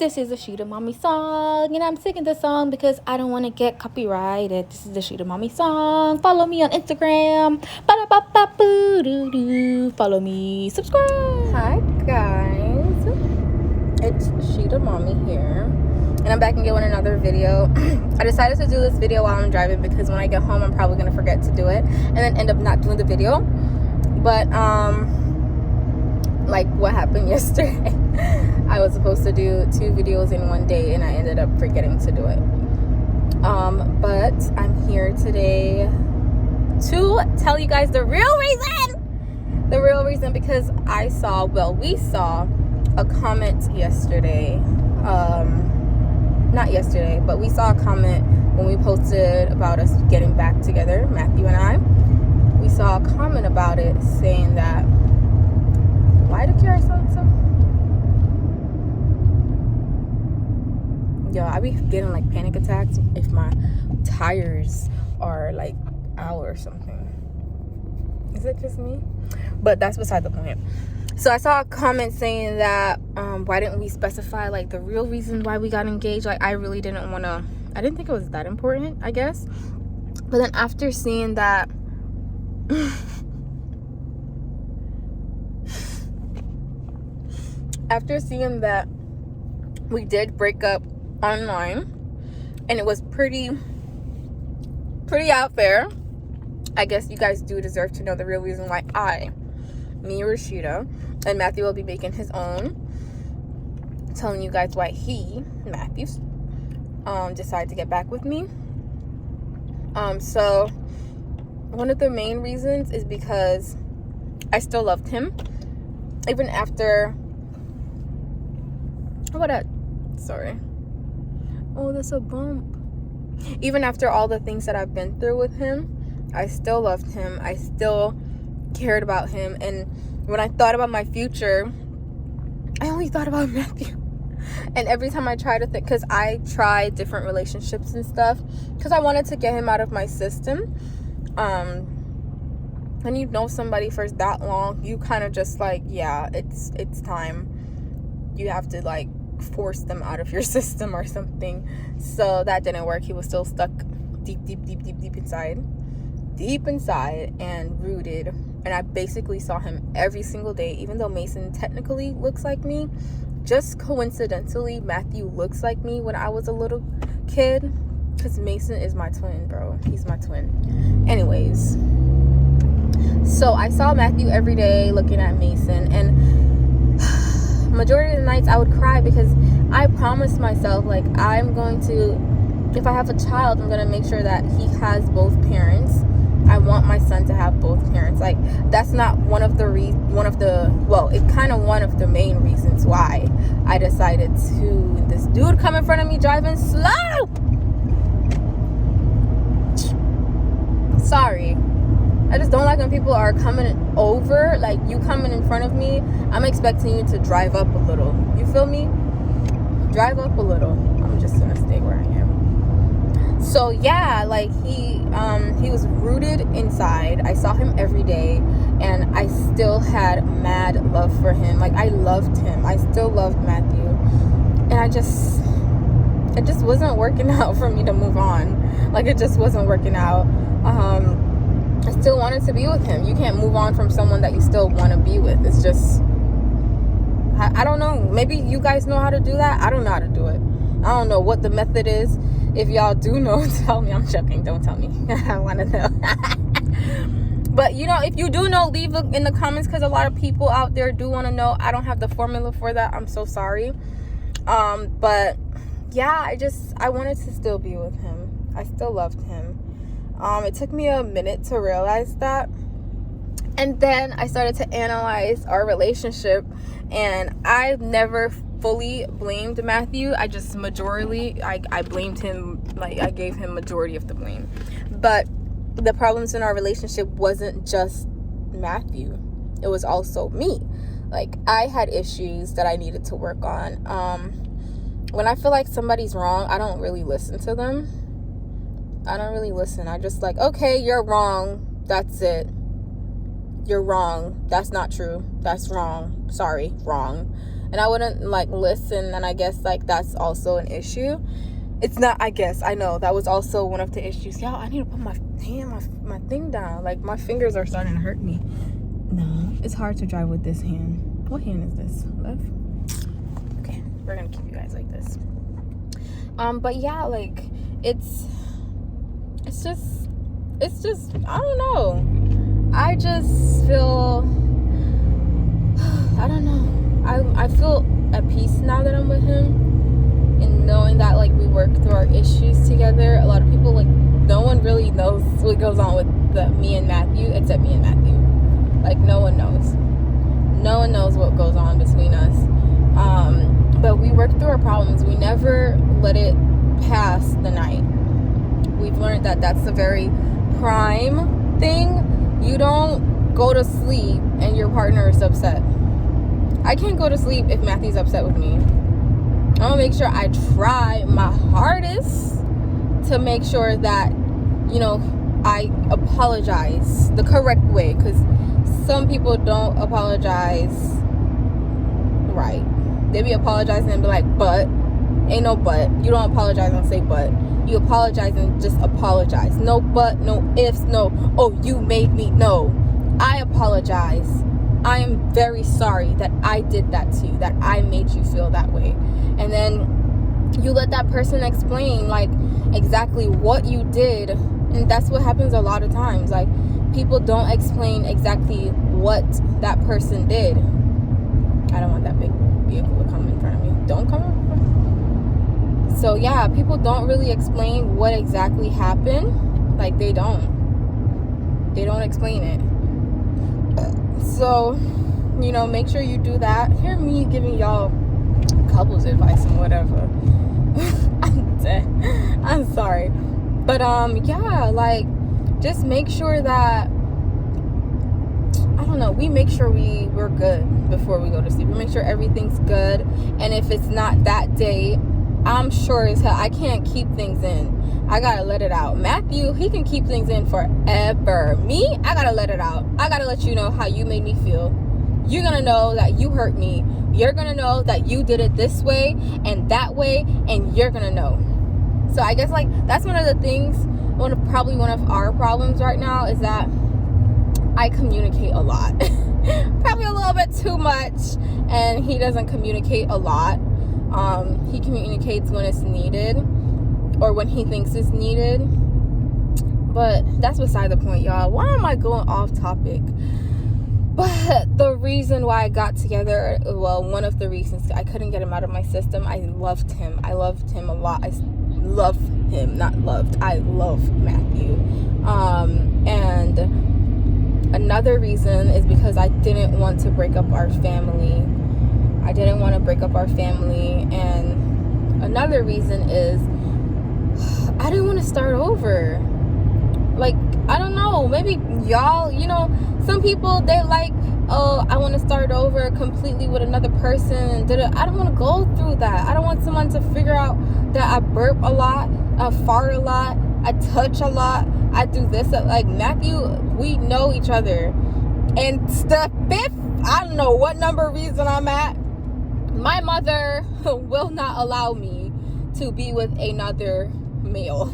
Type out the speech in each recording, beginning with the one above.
This is a Sheeta Mommy song, and I'm singing the song because I don't want to get copyrighted. This is the Sheeta Mommy song. Follow me on Instagram. Ba-da-ba-ba-boo-doo-doo. Follow me. Subscribe. Hi, guys. It's Sheeta Mommy here, and I'm back again with another video. I decided to do this video while I'm driving because when I get home, I'm probably going to forget to do it and then end up not doing the video. But, like what happened yesterday. I was supposed to do 2 videos in one day and I ended up forgetting to do it. But I'm here today to tell you guys the real reason because we saw a comment yesterday. Not yesterday, but we saw a comment when we posted about us getting back together, Matthew and I. We saw a comment about it saying that, why do Kiara sound so? Yo, I be getting like panic attacks if my tires are like out or something. Is it just me? But that's beside the point. So I saw a comment saying that why didn't we specify like the real reason why we got engaged? Like I really didn't want to. I didn't think it was that important, I guess. But then after seeing that. After seeing that we did break up online and it was pretty out there, I guess you guys do deserve to know the real reason why me, Rashida, and Matthew will be making his own, telling you guys why Matthew, decided to get back with me. So one of the main reasons is because I still loved him, even after. Sorry. Oh, that's a bump. Even after all the things that I've been through with him, I still loved him. I still cared about him. And when I thought about my future, I only thought about Matthew. And every time I try to think, because I tried different relationships and stuff, because I wanted to get him out of my system. When you know somebody for that long, you kind of just like, yeah, it's time. You have to like force them out of your system or something. So that didn't work. He was still stuck deep inside and rooted. And I basically saw him every single day, even though Mason technically looks like me. Just coincidentally, Matthew looks like me when I was a little kid, because Mason is my twin, bro. He's my twin. Anyways, so I saw Matthew every day looking at Mason, and majority of the nights I would cry because I promised myself, like, I'm going to, if I have a child, I'm going to make sure that he has both parents. I want my son to have both parents. Like, that's not one of the main reasons why I decided to, this dude come in front of me driving slow. Sorry. I just don't like when people are coming over, like you coming in front of me. I'm expecting you to drive up a little. You feel me? Drive up a little. I'm just gonna stay where I am. So yeah, like he was rooted inside. I saw him every day and I still had mad love for him. Like I loved him. I still loved Matthew. And it just wasn't working out for me to move on. Like it just wasn't working out. I still wanted to be with him. You can't move on from someone that you still want to be with. It's just, I don't know. Maybe you guys know how to do that. I don't know how to do it. I don't know what the method is. If y'all do know, tell me. I'm joking. Don't tell me. I want to know. But, you know, if you do know, leave it in the comments because a lot of people out there do want to know. I don't have the formula for that. I'm so sorry. But, yeah, I wanted to still be with him. I still loved him. It took me a minute to realize that. And then I started to analyze our relationship. And I've never fully blamed Matthew. I just I blamed him. Like, I gave him majority of the blame. But the problems in our relationship wasn't just Matthew. It was also me. Like, I had issues that I needed to work on. When I feel like somebody's wrong, I don't really listen to them. I don't really listen. I just like, okay, you're wrong. That's it. You're wrong. That's not true. That's wrong. Sorry, wrong. and I wouldn't like listen, and I guess like that's also an issue. It's not, I guess, I know that was also one of the issues. Y'all, I need to put my thing down. Like, my fingers are starting to hurt me. No, it's hard to drive with this hand. What hand is this? Left? Okay, we're gonna keep you guys like this. But yeah, like, it's just I don't know. I just feel, I don't know. I feel at peace now that I'm with him. And knowing that, like, we work through our issues together. A lot of people, like, no one really knows what goes on with me and Matthew, except me and Matthew. Like, no one knows. No one knows what goes on between us. But we work through our problems. We never let it pass the night. We've learned that that's a very prime thing. You don't go to sleep and your partner is upset. I can't go to sleep if Matthew's upset with me. I'm gonna make sure I try my hardest to make sure that, you know, I apologize the correct way, because some people don't apologize right. They be apologizing and be like, but. Ain't no but. You don't apologize and say but. You apologize and just apologize. No but, no ifs, no, oh, you made me. No. I apologize. I am very sorry that I did that to you, that I made you feel that way. And then you let that person explain, like, exactly what you did. And that's what happens a lot of times. Like, people don't explain exactly what that person did. I don't want that big vehicle to come in front of me. Don't come in front of me. So, yeah, people don't really explain what exactly happened. Like, they don't. They don't explain it. So, you know, make sure you do that. Hear me giving y'all couples advice and whatever. I'm dead. I'm sorry. But, yeah, like, just make sure that, I don't know, we make sure we're good before we go to sleep. We make sure everything's good. And if it's not that day, I'm sure as hell I can't keep things in. I gotta let it out. Matthew, he can keep things in forever. Me, I gotta let it out. I gotta let you know how you made me feel. You're gonna know that you hurt me. You're gonna know that you did it this way and that way, and you're gonna know. So I guess, like, that's one of the things, probably one of our problems right now is that I communicate a lot. Probably a little bit too much, and he doesn't communicate a lot. He communicates when it's needed, or when he thinks it's needed. But that's beside the point, y'all. Why am I going off topic? But the reason why I got together, well, one of the reasons, I couldn't get him out of my system. I loved him a lot. I love him, not loved. I love Matthew. And another reason is because I didn't want to break up our family. And another reason is I didn't want to start over. Like, I don't know, maybe y'all, you know, some people, they like, oh, I want to start over completely with another person. I don't want to go through that. I don't want someone to figure out that I burp a lot, I fart a lot, I touch a lot, I do this. Like, Matthew, we know each other. And the fifth, I don't know what number reason I'm at, my mother will not allow me to be with another male.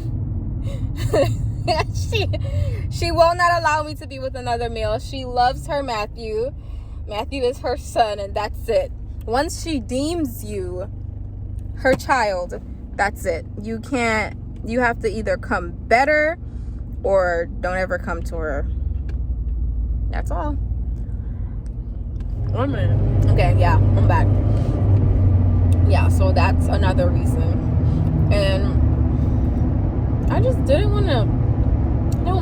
She will not allow me to be with another male. She loves her Matthew. Matthew is her son, and that's it. Once she deems you her child, that's it. You have to either come better or don't ever come to her. That's all. 1 minute. Okay, yeah, I'm back. Yeah, so that's another reason. And I just didn't want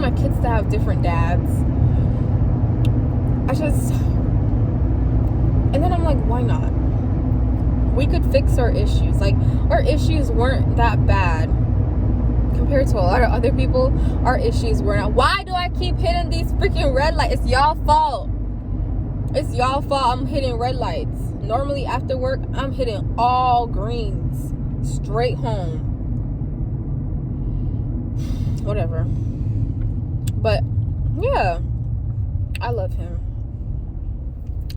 my kids to have different dads. And then I'm like, why not? We could fix our issues. Like, our issues weren't that bad compared to a lot of other people. Our issues were not. Why do I keep hitting these freaking red lights? It's y'all fault. It's y'all fault. I'm hitting red lights. Normally after work, I'm hitting all greens straight home. Whatever. But yeah, I love him.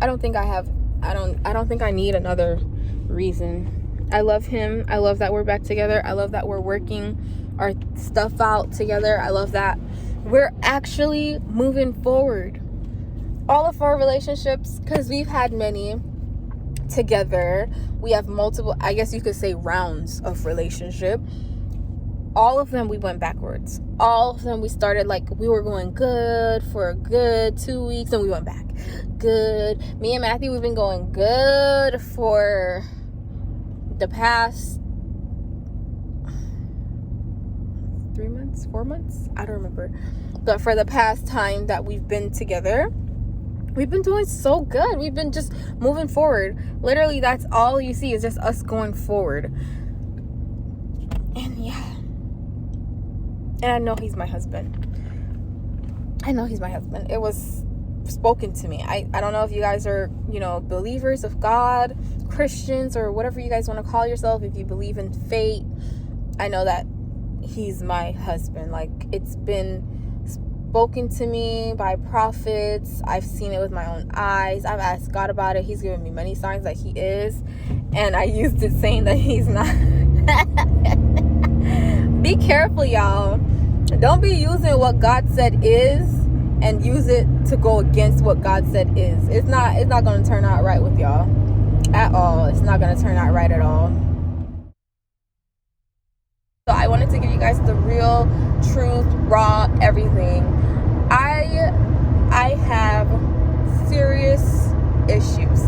I don't think I have I don't think I need another reason. I love him. I love that we're back together. I love that we're working our stuff out together. I love that we're actually moving forward. All of our relationships, because we've had many together, we have multiple, I guess you could say, rounds of relationship. All of them we went backwards. All of them we started like we were going good for a good 2 weeks and we went back. Good. Me and Matthew, we've been going good for the past 3 months, 4 months, I don't remember. But for the past time that we've been together, we've been doing so good. We've been just moving forward. Literally, that's all you see is just us going forward. And yeah. And I know he's my husband. It was spoken to me. I don't know if you guys are, believers of God, Christians, or whatever you guys want to call yourself. If you believe in fate, I know that he's my husband. Like, it's been spoken to me by prophets. I've seen it with my own eyes. I've asked God about it. He's given me many signs that he is, and I used it saying that he's not. Be careful, y'all. Don't be using what God said is and use it to go against what God said is. It's not going to turn out right with y'all at all. It's not going to turn out right at all. So I wanted to give you guys the real truth, raw, everything. I have serious issues.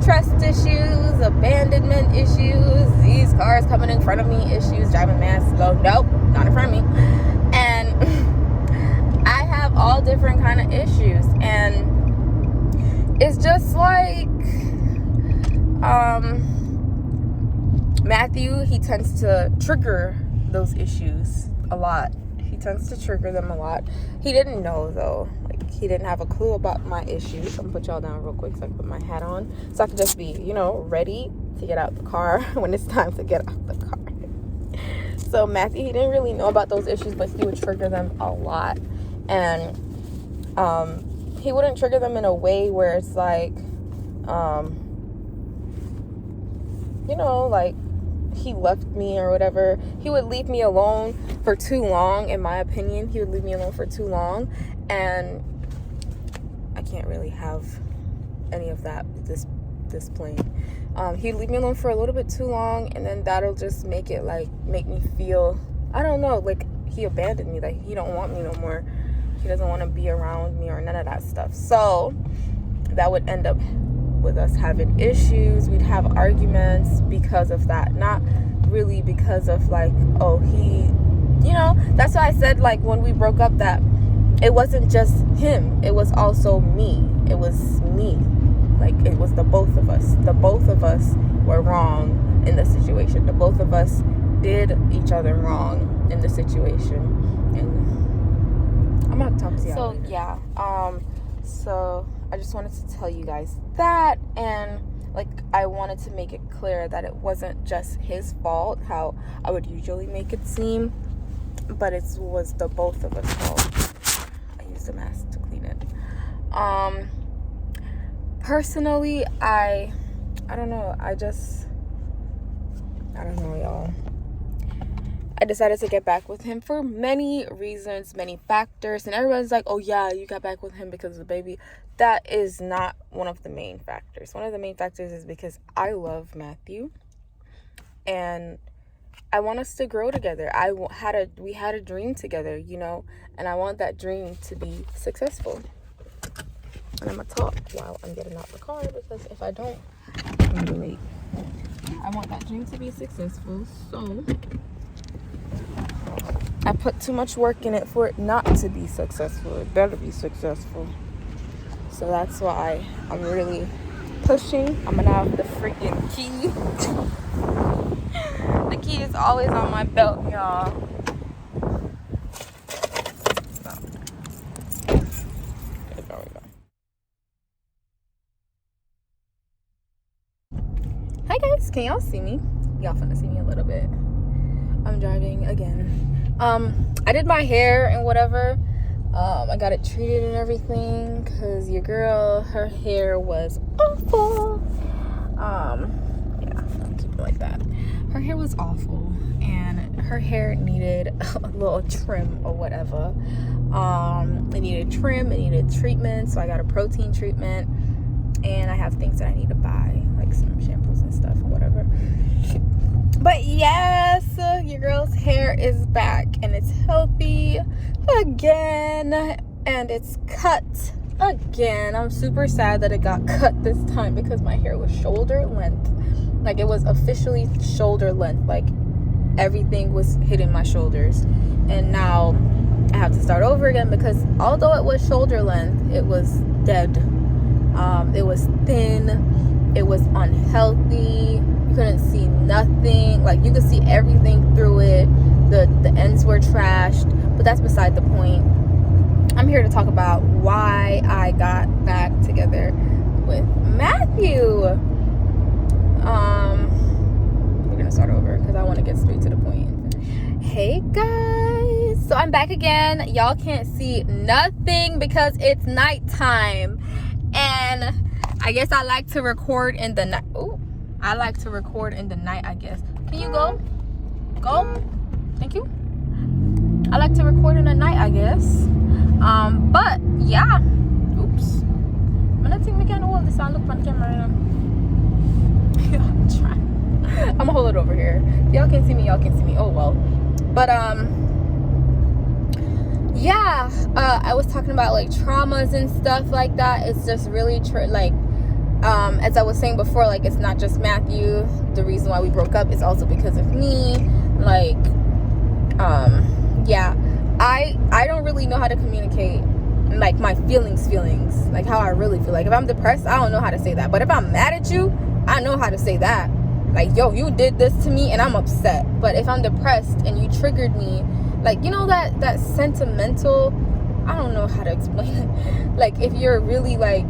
Trust issues, abandonment issues, these cars coming in front of me issues, driving mad slow. Nope, not in front of me. And I have all different kind of issues. And it's just like Matthew, he tends to trigger those issues a lot. He tends to trigger them a lot. He didn't know, though. Like, he didn't have a clue about my issues. I'm gonna put y'all down real quick so I can put my hat on, so I can just be, ready to get out the car when it's time to get out the car. So Matthew, he didn't really know about those issues, but he would trigger them a lot. And he wouldn't trigger them in a way where it's like, like he left me or whatever. He would leave me alone for too long, in my opinion. He would leave me alone for too long, and I can't really have any of that this plane. He'd leave me alone for a little bit too long, and then that'll just make me feel, I don't know, like he abandoned me, like he don't want me no more. He doesn't want to be around me or none of that stuff. So that would end up with us having issues. We'd have arguments because of that, not really because of like, oh, he, that's why I said, like, when we broke up, that it wasn't just him, it was also me. It was me. Like, it was the both of us. The both of us were wrong in the situation. The both of us did each other wrong in the situation. And I'm not talking to you. So yeah, so I just wanted to tell you guys that, and like, I wanted to make it clear that it wasn't just his fault, how I would usually make it seem, but it was the both of us' fault. I used a mask to clean it. Personally, I don't know. I don't know, y'all. I decided to get back with him for many reasons, many factors, and everyone's like, oh yeah, you got back with him because of the baby. That is not one of the main factors. One of the main factors is because I love Matthew, and I want us to grow together. We had a dream together, and I want that dream to be successful. And I'm gonna talk while I'm getting out the car, because if I don't, I'm gonna be late. I want that dream to be successful, so I put too much work in it for it not to be successful. It better be successful. So that's why I'm really pushing. I'm gonna have the freaking key. The key is always on my belt, y'all. There we go. Hi guys, can y'all see me? Y'all finna see me a little bit. I'm driving again. I did my hair and whatever, I got it treated and everything because your girl, her hair was awful. Yeah, I'll keep it like that. Her hair was awful, and her hair needed a little trim or whatever. It needed trim, it needed treatment, so I got a protein treatment, and I have things that I need to buy, like some shampoos and stuff and whatever. But yes, your girl's hair is back, and it's healthy again, and it's cut again. I'm super sad that it got cut this time because my hair was shoulder length. Like, it was officially shoulder length. Like, everything was hitting my shoulders, and now I have to start over again because although it was shoulder length, it was dead. It was thin, it was unhealthy. You couldn't see nothing. Like, you could see everything through it. The ends were trashed, but that's beside the point. I'm here to talk about why I got back together with Matthew. We're gonna start over because I want to get straight to the point. Hey guys, so I'm back again. Y'all can't see nothing because it's nighttime, and I guess I like to record in the night. I like to record in the night, I guess. Can you go? Thank you. I like to record in the night, I guess. But yeah. Oops. I'm gonna take my camera hold this on. Look on camera. I'm trying. I'm gonna hold it over here. If y'all can see me, y'all can see me. Oh well. But yeah. I was talking about like traumas and stuff like that. It's just really as I was saying before, like, it's not just Matthew. The reason why we broke up is also because of me. Like, yeah, I don't really know how to communicate, like, my feelings, like how I really feel. Like, if I'm depressed, I don't know how to say that. But if I'm mad at you, I know how to say that. Like, yo, you did this to me and I'm upset. But if I'm depressed and you triggered me, like, you know, that sentimental, I don't know how to explain it. Like, if you're really like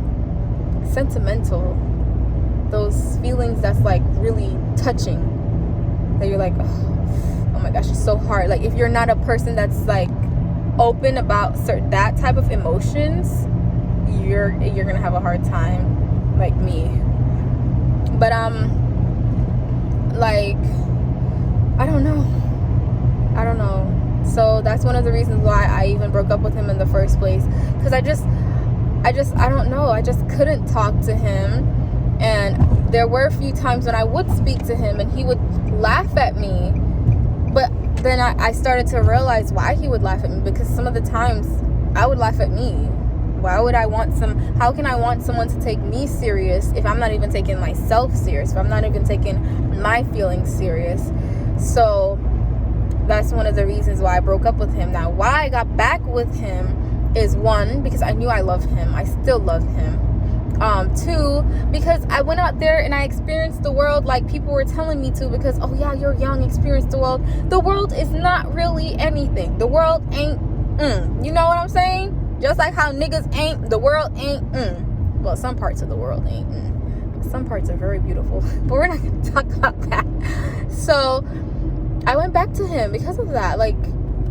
sentimental, those feelings that's like really touching, that you're like, oh my gosh, it's so hard. Like, if you're not a person that's like open about that type of emotions, you're gonna have a hard time, like me. But like, I don't know. So that's one of the reasons why I even broke up with him in the first place, because I don't know. I just couldn't talk to him. And there were a few times when I would speak to him and he would laugh at me. But then I started to realize why he would laugh at me, because some of the times I would laugh at me. How can I want someone to take me serious if I'm not even taking myself serious, if I'm not even taking my feelings serious? So that's one of the reasons why I broke up with him. Now, why I got back with him is, one, because I knew I loved him. I still love him. Two, because I went out there and I experienced the world like people were telling me to, because, oh yeah, you're young, experience the world. The world is not really anything. The world ain't, you know what I'm saying? Just like how niggas ain't, the world ain't, Well, some parts of the world ain't, Some parts are very beautiful, but we're not going to talk about that. So I went back to him because of that. Like,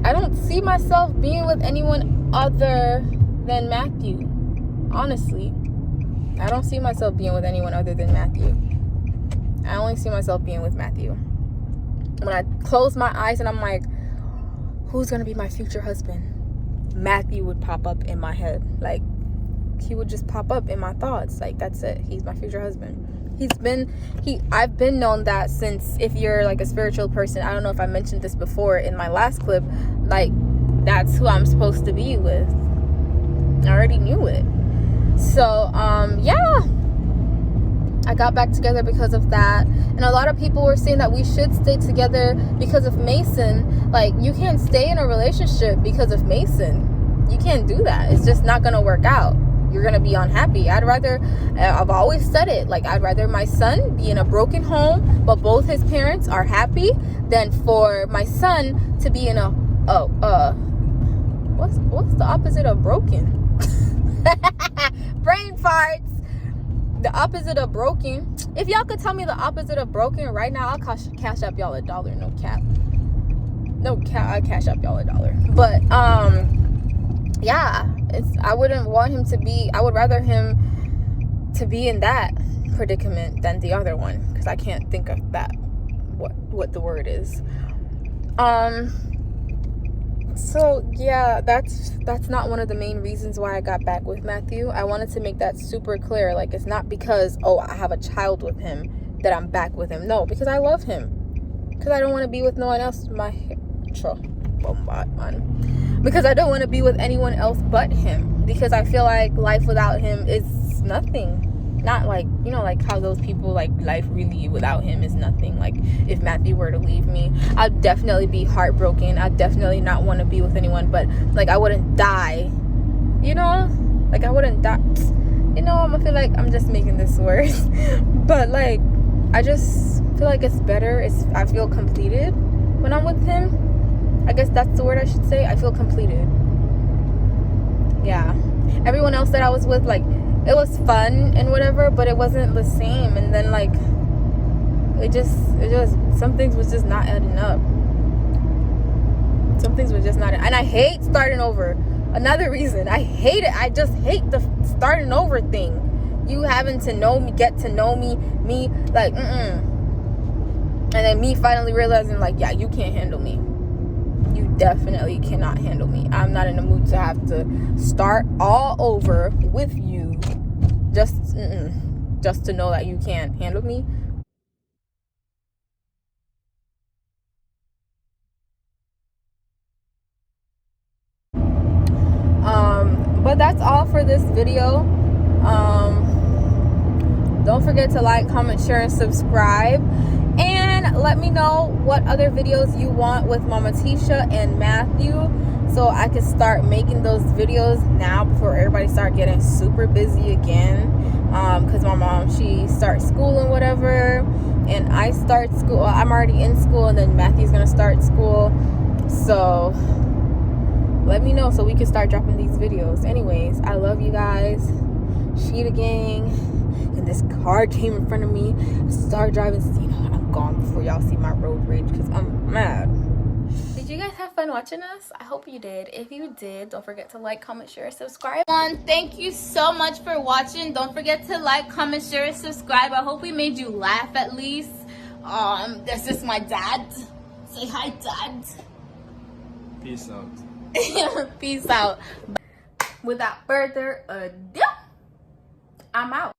I don't see myself being with anyone other than Matthew. Honestly, I don't see myself being with anyone other than Matthew. I only see myself being with Matthew. When I close my eyes and I'm like, who's going to be my future husband? Matthew would pop up in my head. Like, he would just pop up in my thoughts. Like, that's it. He's my future husband. I've been known that since, if you're like a spiritual person, I don't know if I mentioned this before in my last clip, like, that's who I'm supposed to be with. I already knew it. So, yeah, I got back together because of that. And a lot of people were saying that we should stay together because of Mason. Like, you can't stay in a relationship because of Mason. You can't do that. It's just not gonna work out. You're gonna be unhappy. I've always said it, like, I'd rather my son be in a broken home but both his parents are happy than for my son to be in a what's the opposite of broken? Brain farts. The opposite of broken. If y'all could tell me the opposite of broken right now, I'll cash up y'all $1. No cap. I'll cash up y'all $1. But yeah, I wouldn't want him to be, I would rather him to be in that predicament than the other one, because I can't think of that, what the word is. So yeah, that's not one of the main reasons why I got back with Matthew. I wanted to make that super clear. Like, it's not because, oh, I have a child with him that I'm back with him. No, because I love him, because I don't want to be with no one else. Because I don't want to be with anyone else but him, because I feel like life without him is nothing. Not like, you know, like how those people, like, life really without him is nothing. Like, if Matthew were to leave me, I'd definitely be heartbroken. I'd definitely not want to be with anyone, but like, I wouldn't die, you know, like, I wouldn't die, you know. I feel like I'm just making this worse but like, I just feel like it's better, I feel completed when I'm with him. I guess that's the word I should say. I feel completed. Yeah, everyone else that I was with, like, it was fun and whatever, but it wasn't the same. And then, like, it just some things was just not adding up. Some things were just not, and I hate starting over. Another reason I hate it, I just hate the starting over thing. You having to know me, get to know me, like, and then me finally realizing, like, yeah, you can't handle me. You definitely cannot handle me. I'm not in the mood to have to start all over with you just to know that you can't handle me. But that's all for this video. Don't forget to like, comment, share, and subscribe. And let me know what other videos you want with Mama Tisha and Matthew, so I can start making those videos now before everybody start getting super busy again. Because my mom, she starts school and whatever, and I start school. I'm already in school, and then Matthew's gonna start school. So let me know so we can start dropping these videos. Anyways, I love you guys. Sheeta gang. And this car came in front of me. I started driving. You know, I'm gone before y'all see my road rage because I'm mad. Did you guys have fun watching us? I hope you did. If you did, don't forget to like, comment, share, subscribe. Thank you so much for watching. Don't forget to like, comment, share, subscribe. I hope we made you laugh at least. This is my dad. Say hi, Dad. Peace out. Peace out. Without further ado, I'm out.